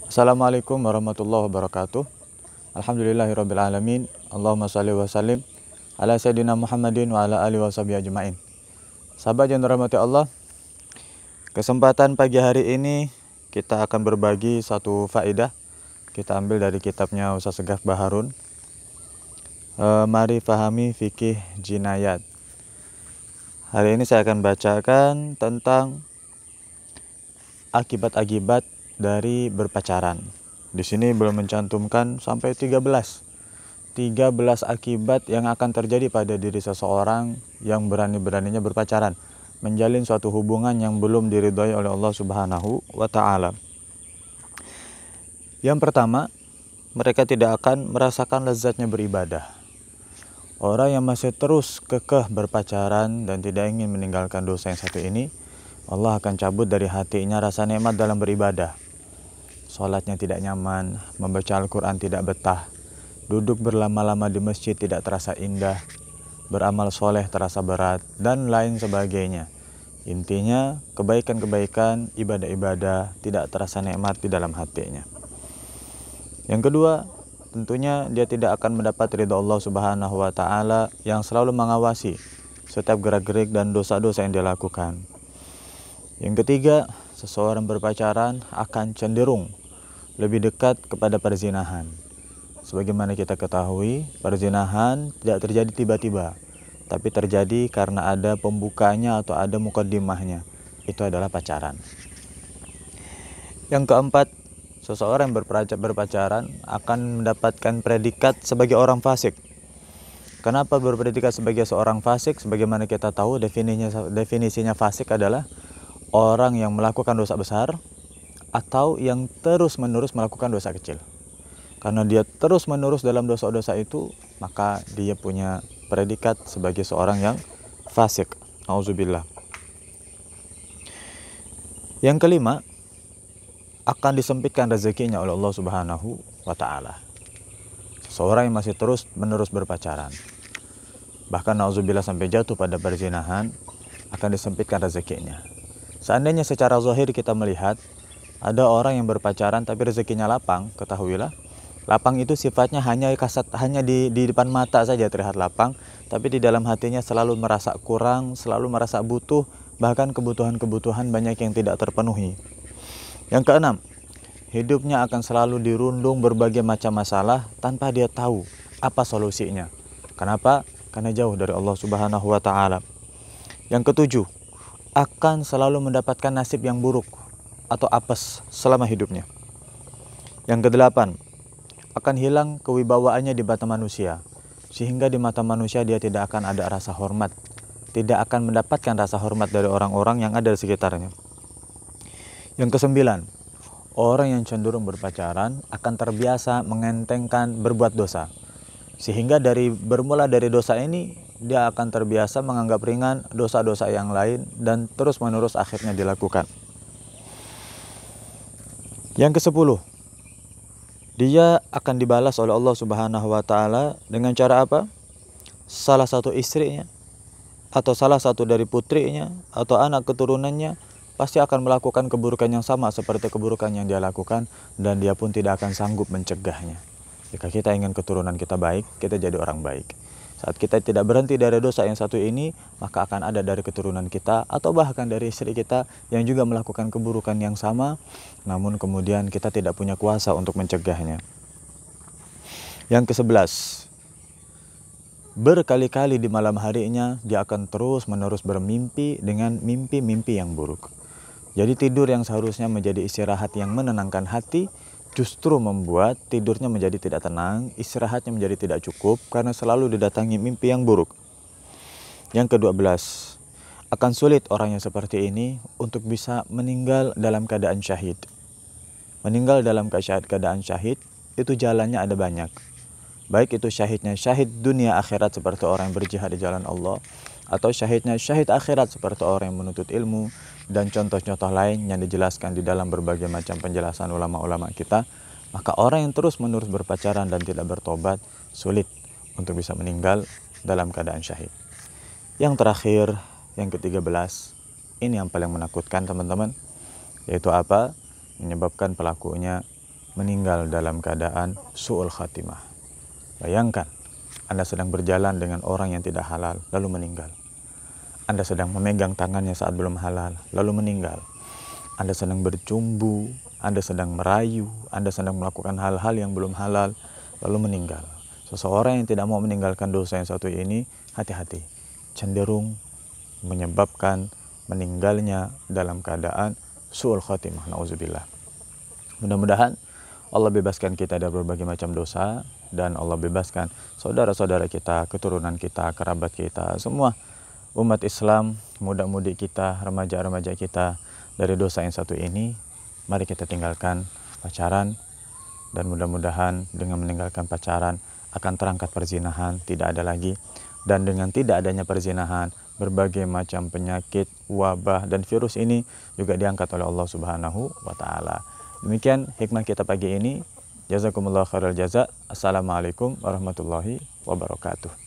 Assalamualaikum warahmatullahi wabarakatuh. Alhamdulillahirabbil alamin. Allahumma shalli wa sallim ala sayyidina Muhammadin wa ala alihi washabihi ajmain. Sahabat yang dirahmati Allah, kesempatan pagi hari ini kita akan berbagi satu faedah. Kita ambil dari kitabnya Ustaz Segaf Baharun. Mari fahami fikih jinayat. Hari ini saya akan bacakan tentang akibat-akibat dari berpacaran. Di sini belum mencantumkan sampai 13 akibat yang akan terjadi pada diri seseorang yang berani-beraninya berpacaran, menjalin suatu hubungan yang belum diridhoi oleh Allah Subhanahu wa taala. Yang pertama, mereka tidak akan merasakan lezatnya beribadah. Orang yang masih terus kekeh berpacaran dan tidak ingin meninggalkan dosa yang satu ini, Allah akan cabut dari hatinya rasa nikmat dalam beribadah. Sholatnya tidak nyaman, membaca Al-Quran tidak betah, duduk berlama-lama di masjid tidak terasa indah, beramal soleh terasa berat, dan lain sebagainya. Intinya, kebaikan-kebaikan, ibadah-ibadah tidak terasa nikmat di dalam hatinya. Yang kedua, tentunya dia tidak akan mendapat ridha Allah Subhanahu wa taala yang selalu mengawasi setiap gerak-gerik dan dosa-dosa yang dia lakukan. Yang ketiga, seseorang berpacaran akan cenderung lebih dekat kepada perzinahan. Sebagaimana kita ketahui, perzinahan tidak terjadi tiba-tiba, tapi terjadi karena ada pembukanya atau ada mukaddimahnya. Itu adalah pacaran. Yang keempat, seseorang yang berpacaran akan mendapatkan predikat sebagai orang fasik. Kenapa berpredikat sebagai seorang fasik? Sebagaimana kita tahu, definisinya fasik adalah orang yang melakukan dosa besar atau yang terus-menerus melakukan dosa kecil. Karena dia terus-menerus dalam dosa-dosa itu, maka dia punya predikat sebagai seorang yang fasik. Auzubillah. Yang kelima, akan disempitkan rezekinya oleh Allah Subhanahu wa taala. Seorang yang masih terus-menerus berpacaran, bahkan auzubillah sampai jatuh pada perzinahan, akan disempitkan rezekinya. Seandainya secara zahir kita melihat ada orang yang berpacaran tapi rezekinya lapang, ketahuilah, lapang itu sifatnya hanya di depan mata saja terlihat lapang, tapi di dalam hatinya selalu merasa kurang, selalu merasa butuh, bahkan kebutuhan-kebutuhan banyak yang tidak terpenuhi. Yang keenam, hidupnya akan selalu dirundung berbagai macam masalah tanpa dia tahu apa solusinya. Kenapa? Karena jauh dari Allah Subhanahu wa taala. Yang ketujuh, akan selalu mendapatkan nasib yang buruk atau apes selama hidupnya. Yang kedelapan, akan hilang kewibawaannya di mata manusia, sehingga di mata manusia dia tidak akan ada rasa hormat, tidak akan mendapatkan rasa hormat dari orang-orang yang ada di sekitarnya. Yang kesembilan, orang yang cenderung berpacaran akan terbiasa mengentengkan berbuat dosa, sehingga bermula dari dosa ini dia akan terbiasa menganggap ringan dosa-dosa yang lain dan terus-menerus akhirnya dilakukan. Yang kesepuluh, dia akan dibalas oleh Allah Subhanahu wa taala dengan cara apa? Salah satu istrinya atau salah satu dari putrinya atau anak keturunannya pasti akan melakukan keburukan yang sama seperti keburukan yang dia lakukan, dan dia pun tidak akan sanggup mencegahnya. Jika kita ingin keturunan kita baik, kita jadi orang baik. Saat kita tidak berhenti dari dosa yang satu ini, maka akan ada dari keturunan kita atau bahkan dari istri kita yang juga melakukan keburukan yang sama, namun kemudian kita tidak punya kuasa untuk mencegahnya. Yang ke-11, berkali-kali di malam harinya dia akan terus-menerus bermimpi dengan mimpi-mimpi yang buruk. Jadi tidur yang seharusnya menjadi istirahat yang menenangkan hati, justru membuat tidurnya menjadi tidak tenang, istirahatnya menjadi tidak cukup karena selalu didatangi mimpi yang buruk. Yang ke-12, akan sulit orang yang seperti ini untuk bisa meninggal dalam keadaan syahid. Meninggal dalam keadaan syahid itu jalannya ada banyak. Baik itu syahidnya syahid dunia akhirat seperti orang yang berjihad di jalan Allah, atau syahidnya syahid akhirat seperti orang yang menuntut ilmu, dan contoh-contoh lain yang dijelaskan di dalam berbagai macam penjelasan ulama-ulama kita. Maka orang yang terus-menerus berpacaran dan tidak bertobat sulit untuk bisa meninggal dalam keadaan syahid. Yang terakhir, yang ke-13, ini yang paling menakutkan teman-teman, yaitu apa? Menyebabkan pelakunya meninggal dalam keadaan su'ul khatimah. Bayangkan, Anda sedang berjalan dengan orang yang tidak halal, lalu meninggal. Anda sedang memegang tangannya saat belum halal, lalu meninggal. Anda sedang bercumbu, Anda sedang merayu, Anda sedang melakukan hal-hal yang belum halal, lalu meninggal. Seseorang yang tidak mau meninggalkan dosa yang satu ini, hati-hati, cenderung menyebabkan meninggalnya dalam keadaan su'ul khatimah, na'udzubillah. Mudah-mudahan Allah bebaskan kita dari berbagai macam dosa, dan Allah bebaskan saudara-saudara kita, keturunan kita, kerabat kita, semua umat Islam, muda-mudi kita, remaja-remaja kita dari dosa yang satu ini. Mari kita tinggalkan pacaran, dan mudah-mudahan dengan meninggalkan pacaran akan terangkat perzinahan, tidak ada lagi. Dan dengan tidak adanya perzinahan, berbagai macam penyakit, wabah, dan virus ini juga diangkat oleh Allah Subhanahu wa Ta'ala. Demikian hikmah kita pagi ini. Jazakumullah khairal jaza. Assalamualaikum warahmatullahi wabarakatuh.